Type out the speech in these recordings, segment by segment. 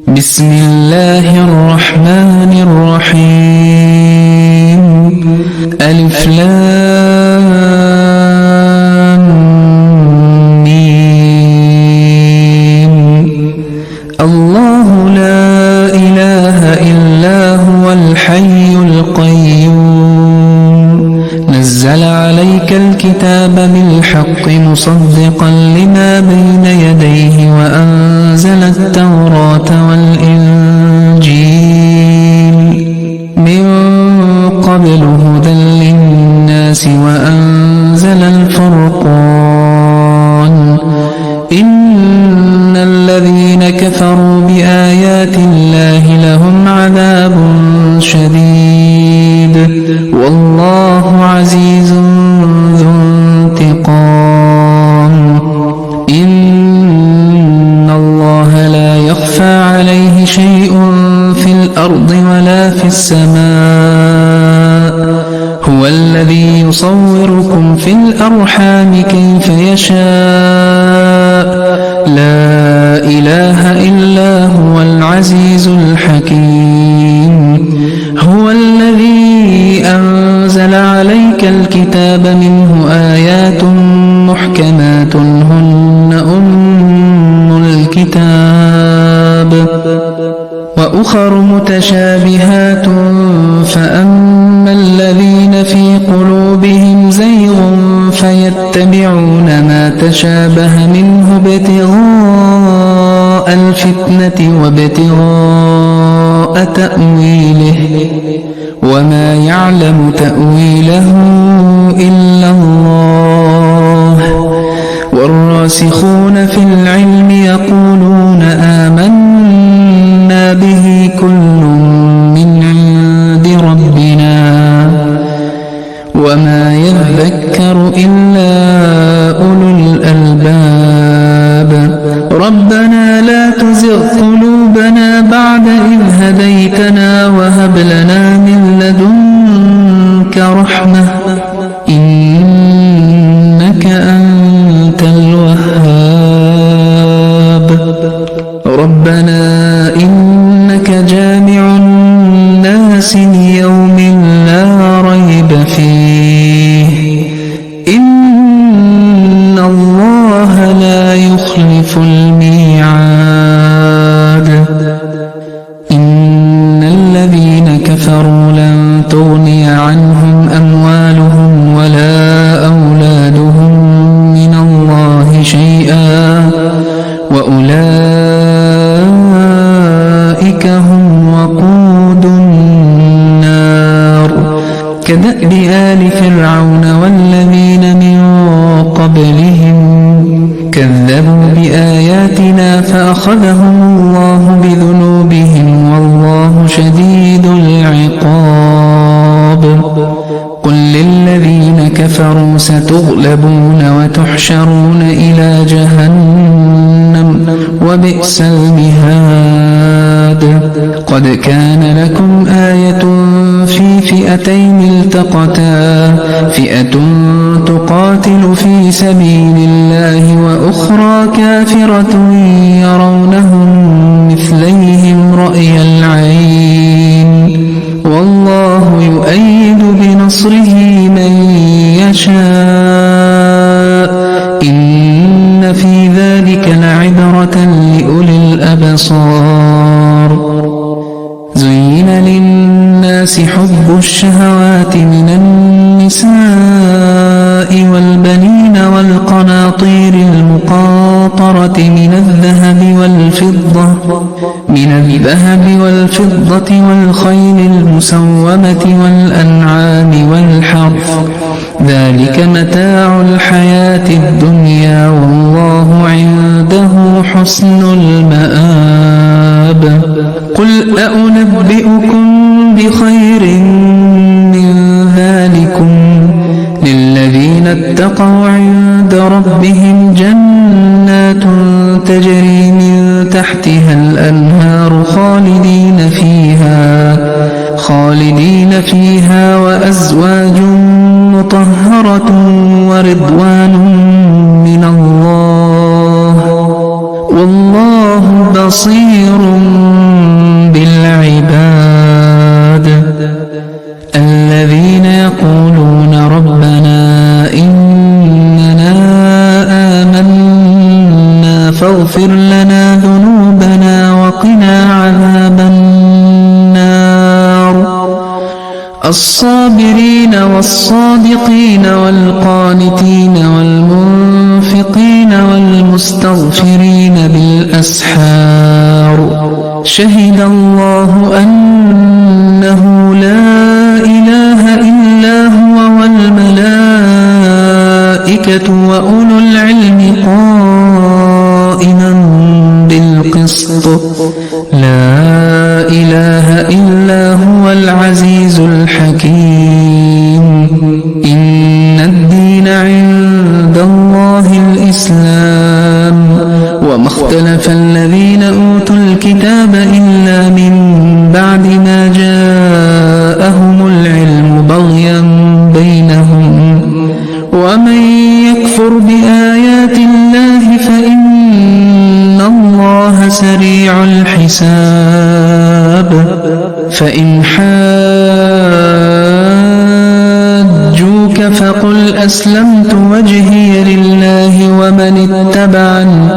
بسم الله الرحمن الرحيم ألف لام ميم الله لا إله إلا هو الحي القيوم نزل عليك الكتاب بالحق مصدقا لما بين يديه وأنزل التوراة والإنجيل من قبل هدى للناس وأنزل الفرقان إن الذين كفروا بآيات الله لهم عذاب شديد والله عزيز ذو انتقام إن الله لا يخفى عليه شيء في الأرض ولا في السماء هو الذي يصوركم في الأرحام كيف يشاء لا إله إلا هو العزيز الحكيم هو الذي أنزل عليك الكتاب منه آيات محكمات هن أم الكتاب وأخر متشابهات فأما الذين في قلوبهم زيغ فيتبعون ما تشابه منه ابتغاء الفتنة وابتغاء تأويله وما يعلم تأويله إلا الله والراسخون في العلم يقولون آمنا به كل من عند ربنا وما يذكر إلا أولو الألباب ربنا لا تزغ قلوبنا بعد إذ هديتنا وهب لنا من لدنك رحمة إنك أنت الوهاب ربنا إنك جامع الناس ليوم لا ريب فيه إن الله لا يخلف الميعاد إن الذين كفروا لن تغني عنهم أموالهم ولا أولادهم من الله شيئا وأولئك هم وقود النار كدأب آل فرعون والذين من قبلهم كذبوا بآياتنا فأخذهم الله بذنوبهم والله شديد العقاب قل للذين كفروا ستغلبون وتحشرون إلى جهنم وبئس المهاد قد كان لكم آية في فئتين التقتا فئة تقاتل في سبيل الله وأخرى كافرة يرونهم مثليهم رأي العين والله يؤيد بنصره من يشاء إن في ذلك لعبرة لأولي الأبصار زين للناس حب الشهوات من النساء والبنين والقناطير المقنطرة من الذهب والفضة والخيل المسومة والأنعام والحرث ذلك متاع الحياة الدنيا والله عنده حسن المآب قل أنبئكم بخير من ذلكم للذين اتقوا عند ربهم جنات تجري من تحتها الأنهار خالدين فيها وأزواج مطهرة ورضوان من الله والله بصير بالعباد الذين يقولون ربنا إننا آمنا فاغفر لنا ذنوبنا وقنا عذاب النار الصابرين والصادقين والقانتين والمنفقين والمستغفرين بالأسحار شهد الله أنه لا إله إلا هو والملائكة وأولو العلم قائما بالقسط لا إله إلا هو العزيز الحكيم إن الدين عند الله الإسلام وما اختلف الذين أوتوا الكتاب إلا من بعد ما جاءهم العلم بغيا بينهم ومن يكفر بآيات الله فإن الله سريع الحساب فإن حاجوك فقل أسلمت وجهي لله ومن اتبعني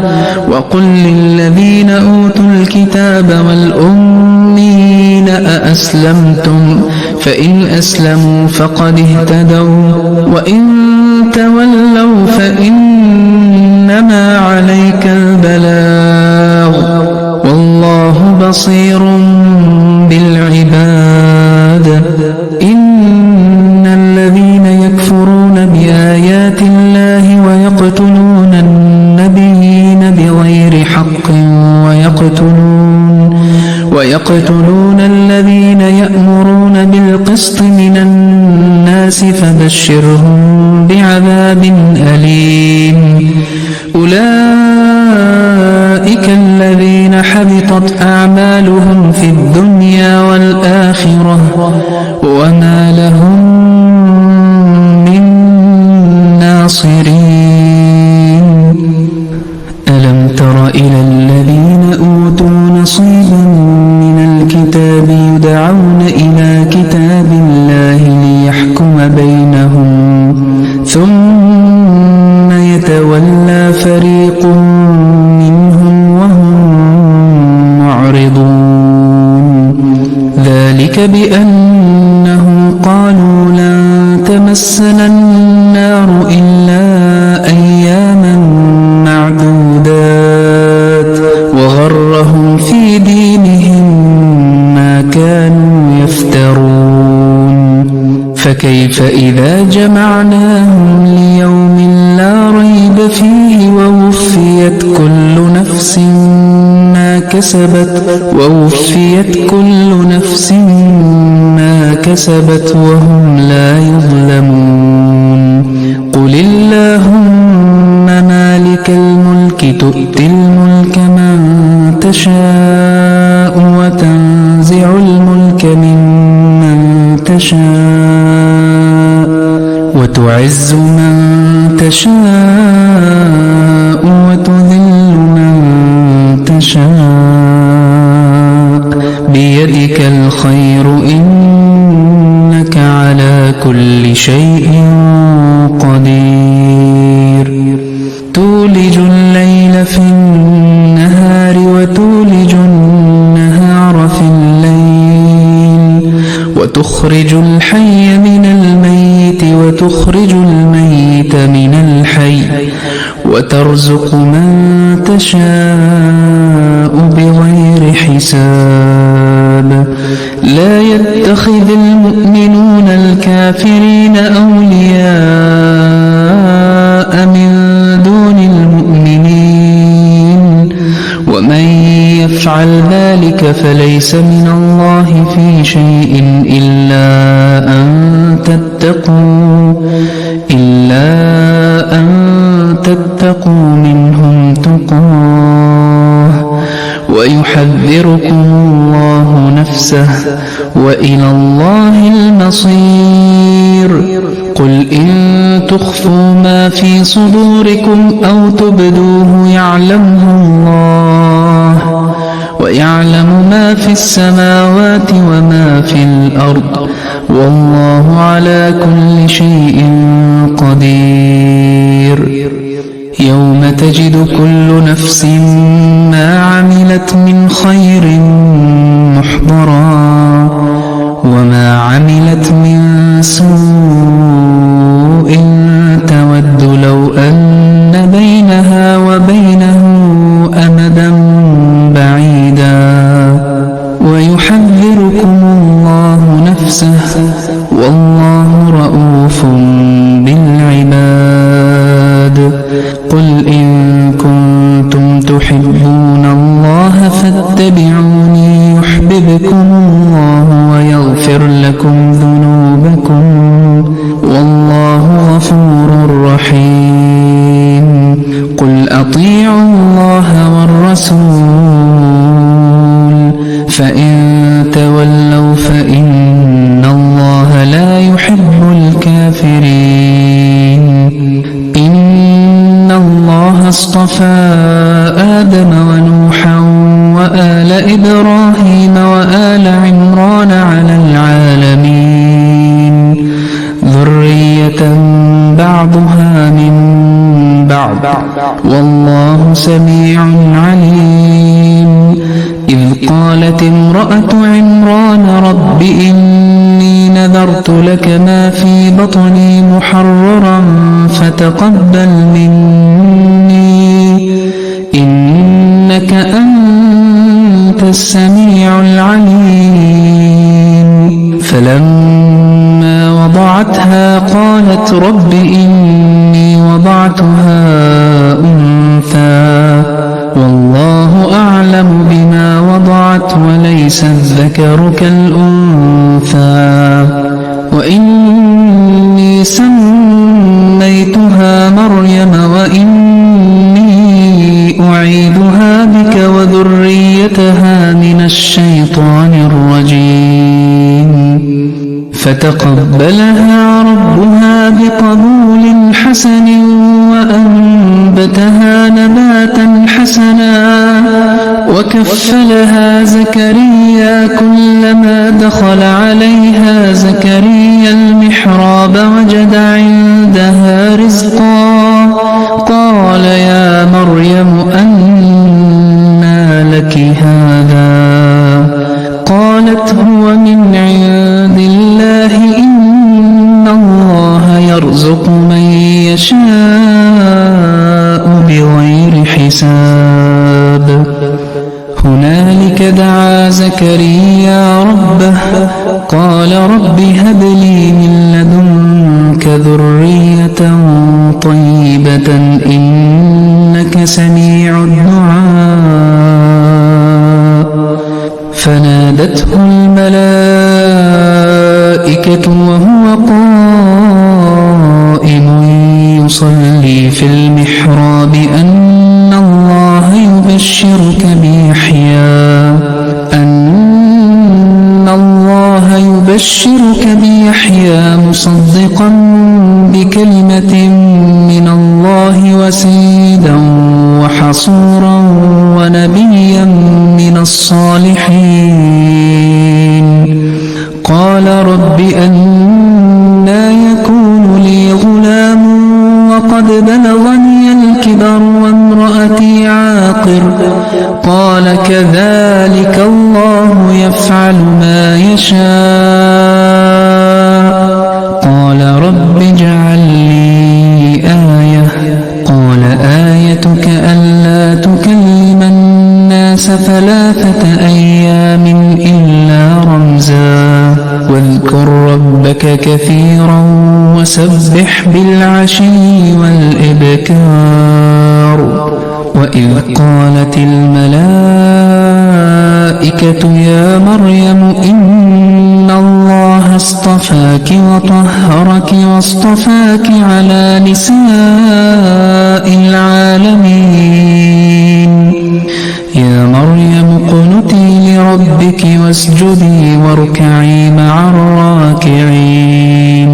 وقل للذين أوتوا الكتاب والأمين أأسلمتم فإن أسلموا فقد اهتدوا وإن تولوا فإنما عليك البلاغ والله بصير بالعباد إن الذين يكفرون بآيات الله ويقتلون النبيين بغير حق ويقتلون الذين يأمرون بالقسط من الناس فبشرهم بعذاب أليم أولئك الذين حبطت أعمالهم في الدنيا والآخرة وما لهم من ناصرين ألم تر إلى الذين أوتوا نصيبا من الكتاب يدعون إلى كتاب الله ليحكم بينهم ثم يتولى فريق منهم وهم معرضون ذلك بأنهم قالوا لن تمسنا النار إلا أياما معدودات وغرهم في دينهم ما كانوا يفترون فكيف إذا جمعناهم ليوم لا ريب فيه ووفيت كل نفس ما كسبت وهم لا يظلمون قل اللهم مالك الملك تؤتي الملك من تشاء وتنزع الملك ممن تشاء وتعز من تشاء وتذل من تشاء بيدك الخير إنك على كل شيء قدير تولج الليل في النهار وتولج النهار في الليل وتخرج الحي من الميت وتخرج الميت من الحي وترزق من تشاء بغير حساب لا يتخذ المؤمنون الكافرين أولياء من دون المؤمنين ومن يفعل ذلك فليس من الله في شيء إلا أن تتقوا منهم تقاه ويحذركم الله نفسه وإلى الله المصير قل إن تخفوا ما في صدوركم أو تبدوه يعلمه الله ويعلم ما في السماوات وما في الأرض والله على كل شيء قدير. يوم تجد كل نفس ما عملت من خير محضرا وما عملت من سوء تود لو أن بينها وبينه أمدا بعيدا ويحذركم الله نفسه والله رؤوف بالعباد. قل إن كنتم تحبون الله فاتبعوني يحببكم الله ويغفر لكم ذنوبكم والله غفور رحيم. قل أطيعوا الله والرسول فإن تولوا فإن الله لا يحب الكافرين. إن الله اصطفى آدم ونوحا وآل إبراهيم وآل عمران على العالمين ذرية بعضها من بعض والله سميع عليم. إذ قالت امرأة عمران رب إني نذرت لك ما في بطني محررا فتقبل مني إنك أنت السميع العليم. فلما وضعتها قالت رب إني وضعتها أنثى والله أعلم بما وضعت وليس الذكر كالأنثى وإني سميتها مريم وإني أعيذها بك وذريتها من الشيطان الرجيم. فتقبلها ربها بقبول حسن وأنبتها نباتا حسنا وكفلها زكريا كلما دخل عليها زكريا المحراب وجد عندها رزقا قال يا مريم أنى لك هذا قالت هو من عند الله إن الله يرزق من يشاء بغير حساب. هنالك دعا زكريا ربه قال رب هب لي من لدنك ذرية طيبة إنك سميع الدعاء. فنادته الملائكة وهو قائم يصلي في المحراب أن الله يبشرك بيحيى مصدقا بكلمة من الله وسيدا وحصورا ونبيا من الصالحين. قال رب أنى يكون لي غلام وقد بلغني الكبر وامرأتي عاقر قال كذلك الله يفعل ما يشاء. قال رب اجعل لي آية قال آيتك ألا تكلم الناس 3 أيام إلا رمزا واذكر ربك كثيرا وسبح بالعشي والإبكار. وإذ قالت الملائكة يا مريم إن الله اصطفاك وطهرك واصطفاك على نساء العالمين. يا مريم اقنتي لربك واسجدي واركعي مع الراكعين.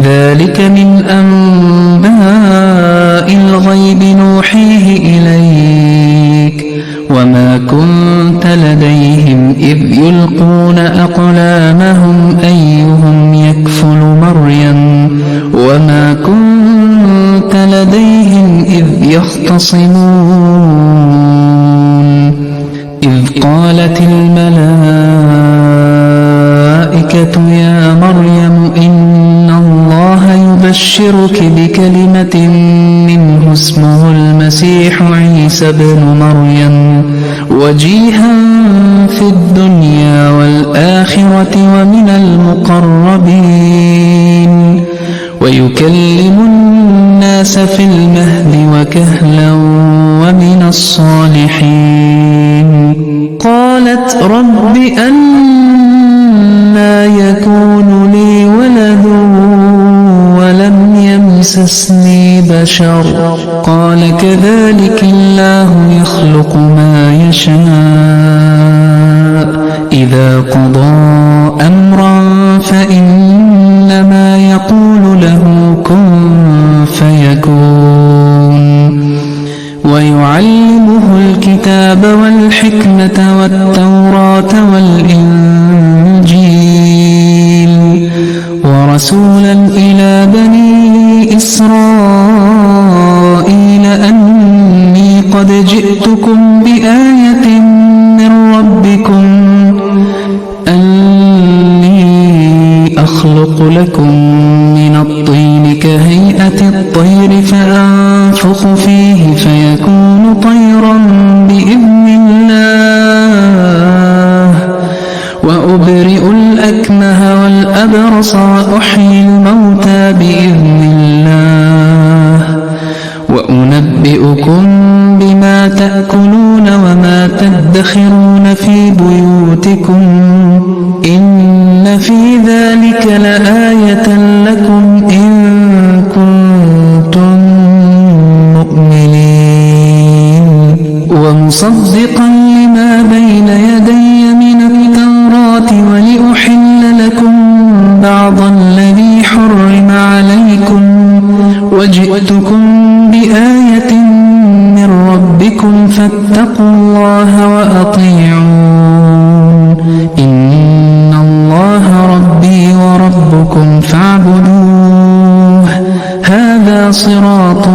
ذلك من أنباء الغيب نوحيه إليك وما كنت لديهم إذ يلقون أقلامهم أيهم يكفل مريم وما كنت لديهم إذ يختصمون إذ قالت الملائكة يا مريم إن الله يبشرك بكلمة منه اسمه المسيح عيسى ابن مريم وجيها في الدنيا والآخرة ومن المقربين ويكلم الناس في المهد وكهلا ومن الصالحين قالت رب أنى يكون لي ولد ولم يمسسني بشر قال كذلك الله يخلق ما يشاء إذا قضى أمرا فإنما يقول له كن فيكون ويعلمه الكتاب والحكمة والتوراة والإنجيل ورسولا إلى بني إسرائيل أني قد جئتكم بآية من ربكم أني أخلق لكم من الطين كهيئة الطير فأنفخ فيه فيكون طيرا بإذن الله وأبرئ الأكمه والأبرص وأحيي الموتى بإذن الله وأنبئكم بما تأكلون وما تدخرون في بيوتكم إن في ذلك لآية لكم إن كنتم مؤمنين ومصدقا لما بين يدي من التوراة ولأحل لكم بعض الذي حرم عليكم وجئتكم بآية من ربكم فاتقوا الله وأطيعون إن الله ربي وربكم فاعبدوه هذا صراط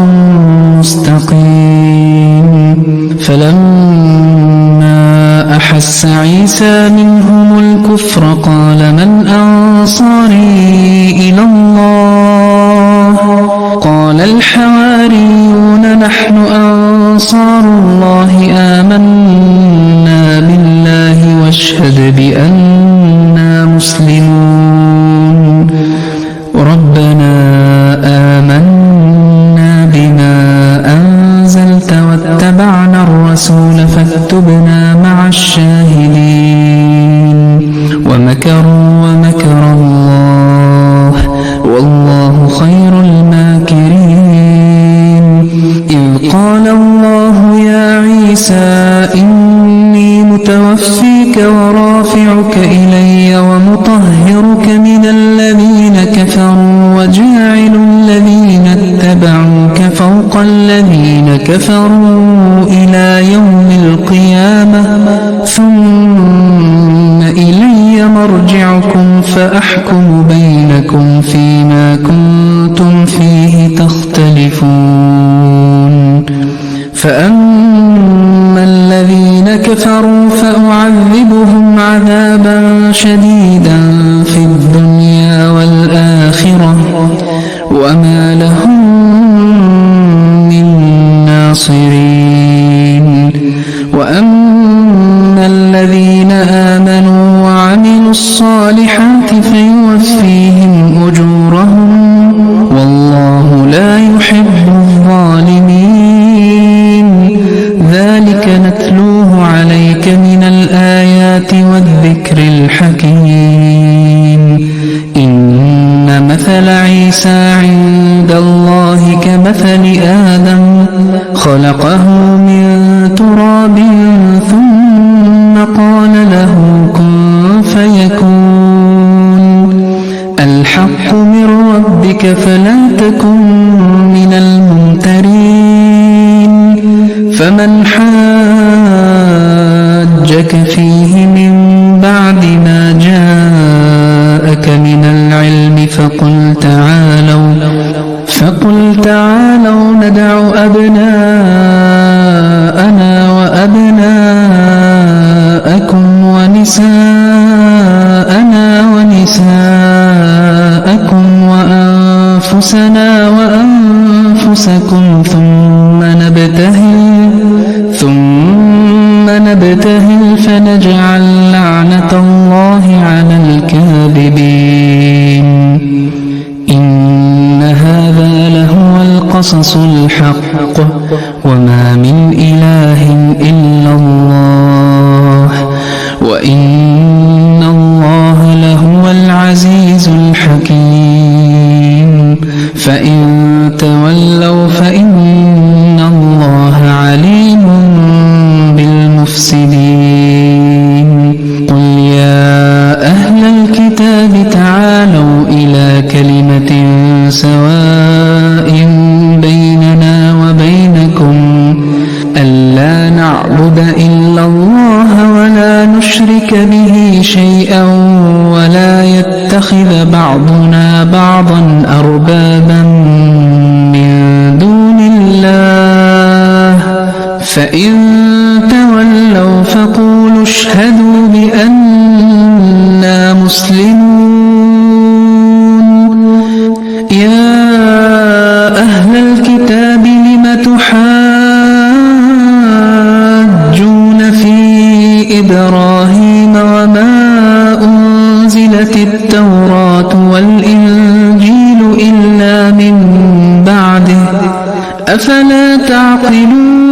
مستقيم فلما أحس عيسى منهم الكفر قال من أنصاري إلى الله قال الحواريون نحن أنصار الله آمنا بالله واشهد بأننا مسلمون ربنا آمنا بما أنزلت واتبعنا الرسول فاكتبنا مع الشاهدين ومكروا ومكر الله والله خير الماكرين إذ قال الله يا عيسى إني متوفيك ورافعك إلي ومطهرك من الذين كفروا وجاعل الذين اتبعوك فوق الذين كفروا إلى يوم القيامة ثم إلي مرجعكم فأحكم بينكم فيما كنتم فيه تختلفون فأما الذين كفروا فأعذبهم عذابا شديدا في الدنيا والآخرة وما لهم من ناصرين وأما الذين آمنوا وعملوا الصالحات فيوفيهم أجورهم والله لا يحب الظالمين ذلك نتلوه عليك من الآيات والذكر الحكيم إن مثل عيسى عند الله كمثل آدم خلقه من تراب ثم قال له كن فيكون الحق من ربك فلا تكن من الممترين فمن حاد جادلك فيه من بعد ما جاءك من العلم فقل تعالوا ندع أبناءنا وأبناءكم ونساءنا ونساءكم وأنفسنا وأنفسكم ثم نبتهل فنجعل لعنة الله على الكاذبين إن هذا لهو القصص الحق وما من إله إلا الله وإن الله لهو العزيز الحكيم فإن تولوا فإن الله عليم بالمفسدين قل يا أهل الكتاب تعالوا إلى كلمة سواء بيننا وبينكم ألا نعبد إلا الله ولا نشرك به شيئا ولا يتخذ بعضنا بعضا أربابا من دون الله فإن تولوا فقولوا اشهدوا بأننا مسلمون يا أهل الكتاب لم تحاجون في إبراهيم وما أنزلت التوراة والإنجيل إلا من بعده أفلا تعقلون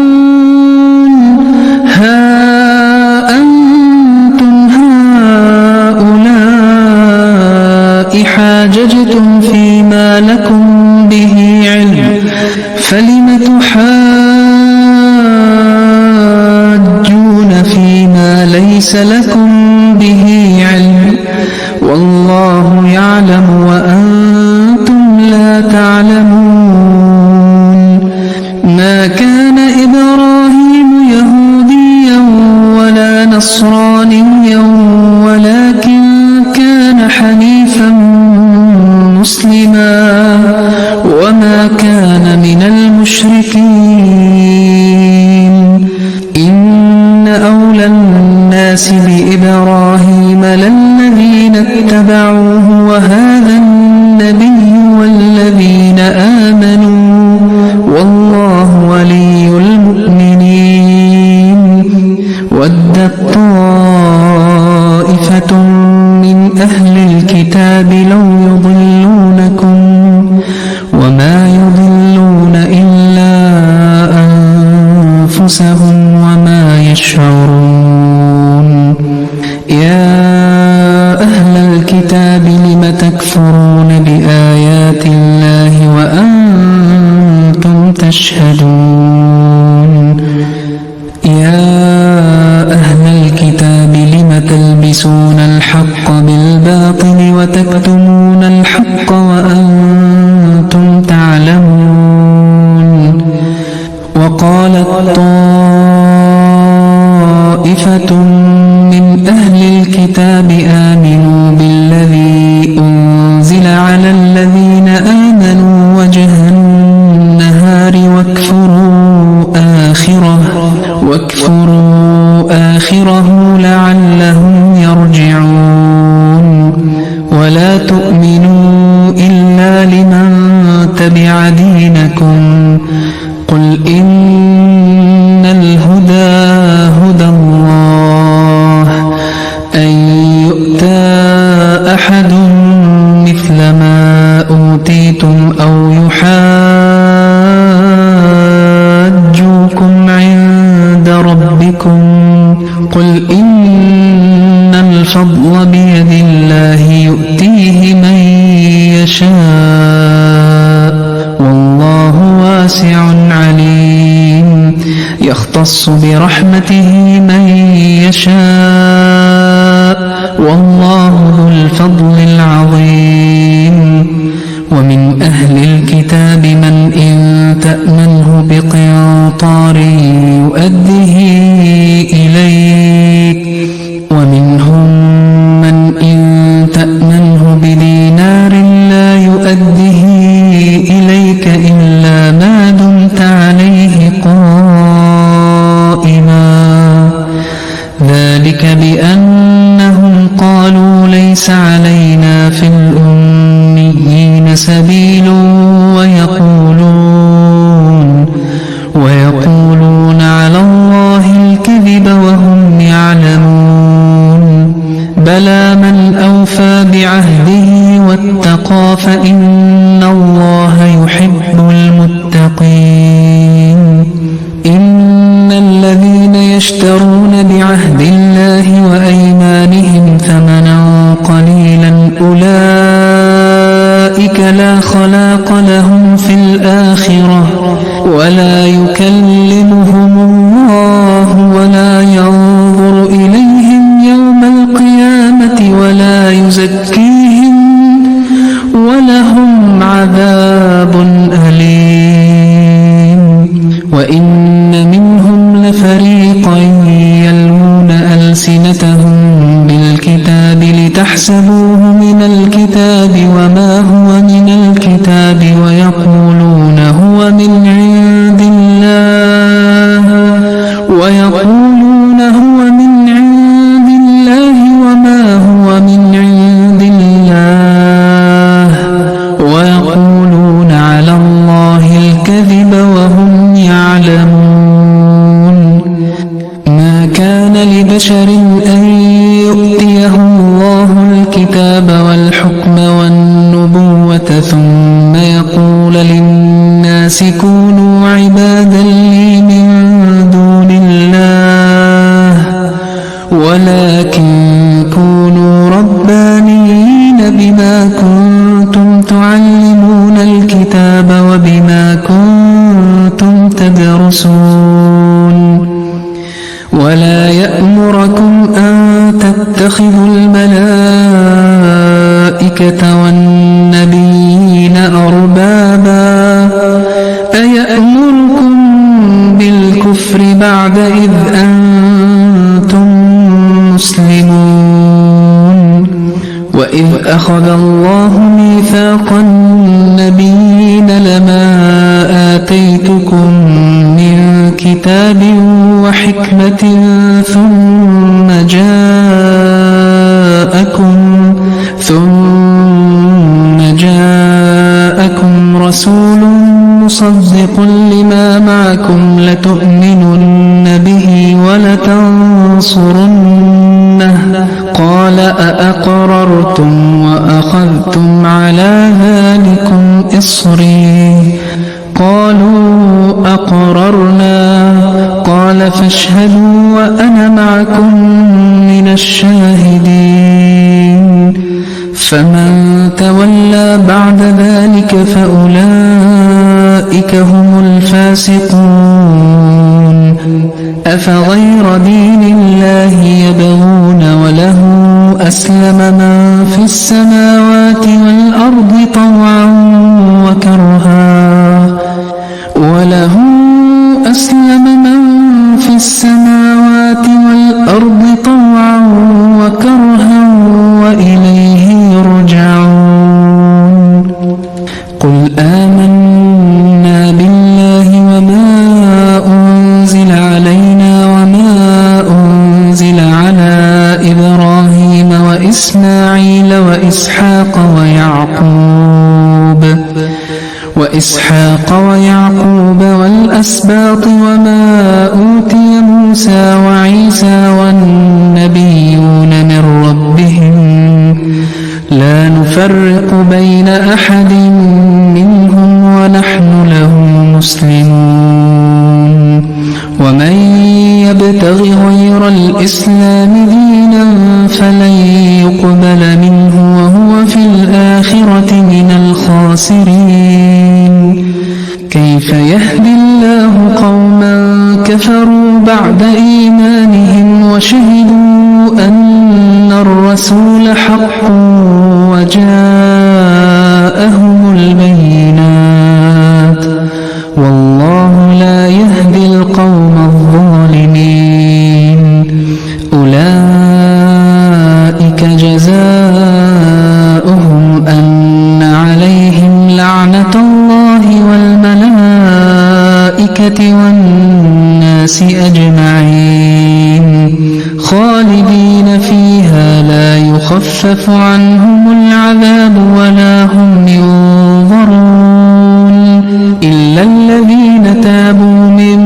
ها أنتم هؤلاء حاججتم فيما لكم به علم فلم تحاجون فيما ليس لكم به علم والله يعلم وأنتم لا تعلمون ما كان إبراهيم يهوديا ولا نصرانيا ولكن كان حنيفا مسلما وما كان من المشركين إن أولى الناس بإبراهيم للذين اتبعوه وهذا النبي والذين آمنوا والله ولي المؤمنين ودت طائفة من أهل الكتاب لو يضلونكم وما يضلون إلا أنفسهم وما يشعرون يا أهل الكتاب لم تكفرون بآيات الله وأنتم تشهدون يا أهل الكتاب لم تلبسون الحق بالباطل وتكتمون الحق وأنتم تعلمون وقالت طائفة من أهل الكتاب آمنوا بالذي أنزل على الذين آمنوا وجه النهار واكفروا آخره لعلهم يرجعون ولا تؤمنوا إلا لمن تبع دينكم قل إن الهدى هدى الله أن يؤتى أحد مثل ما أوتيتم أو يحاجوكم عند ربكم قل إن الفضل بيد الله يؤتيه من يشاء والله واسع عليم يختص برحمته من يشاء والله ذو الفضل العظيم ومن أهل الكتاب من إن تأمنه بقنطار يؤديه إليك ذلك بأنهم قالوا ليس علينا في الأميين سبيل ويقولون على الله الكذب وهم يعلمون بلى من أوفى بعهده واتقى فإن الله يحب المتقين إن الذين يشترون بعهد الله وأيمانهم ثمنا قليلا أولئك لا خلاق لهم في الآخرة ولا يكلمهم الله ولا ينظر إليهم يوم القيامة ولا يزكيهم ولهم عذاب أليم وإن منهم لفريقا يلوون ألسنتهم بالكتاب لتحسبوه من الكتاب وما هو من الكتاب ويقولون هو من عند الله وما هو من عند الله ويقولون على الله الكذب وهم يعلمون ما كان لبشر أن يؤتيه الله الكتاب والحكم والنبوة ثم يقول للناس كونوا عبادا لي من دون الله ولكن كونوا ربانيين بما كنتم تعلمون الكتاب وبما كنتم تدرسون ولا يأمركم أن تتخذوا الملائكة والنبيين أربابا أيأمركم بالكفر بعد إذ أنتم مسلمون وإذ أخذ الله ميثاق النبيين لما آتيتكم من كتاب وحكمة ثم جاءكم رسول مصدق لما معكم لتؤمنن به ولتنصرنه قال أأقررتم وأخذتم على ذلكم إصري قالوا أقررنا قال فاشهدوا وأنا معكم من الشاهدين فمن تولى بعد ذلك فأولئك هم الفاسقون أفغير دين الله يبغون وله أسلم من في السماوات والأرض طوعا وكرها وإليه يرجعون قل آمنا بالله وما أنزل علينا وما أنزل على إبراهيم وإسماعيل وإسحاق ويعقوب والأسباط وما أوتي موسى وعيسى والنبيون من ربهم لا نفرق بين أحد منهم ونحن له مسلمون ومن يبتغ غير الإسلام دينا فلن يقبل منه وهو في الآخرة من الخاسرين كيف يهدي الله قوما كفروا بعد إيمانهم وشهدوا أن الرسول حق وجاءهم البينات والله لا يهدي القوم الظالمين أولئك جزاؤهم أن عليهم لعنة الله والملائكة والناس أجمعين خالدين فيها لا يخفف عنهم العذاب ولا هم ينظرون إلا الذين تابوا من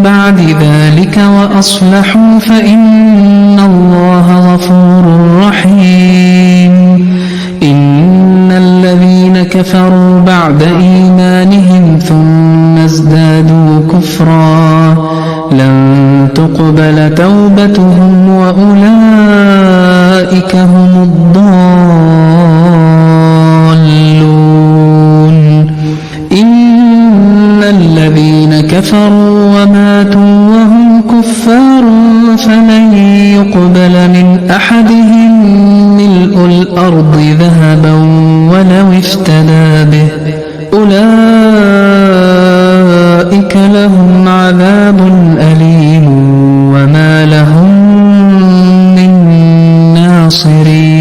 بعد ذلك وأصلحوا فإن الله غفور رحيم إن الذين كفروا بعد إيمانهم ثم ازدادوا كفرا لن تقبل توبتهم وأولئك هم الضالون إن الذين كفروا وماتوا وهم كفار فلن يقبل من أحدهم ملء الأرض ذهبا ولو افتدى به أولئك لهم عذاب أليم وما لهم من ناصرين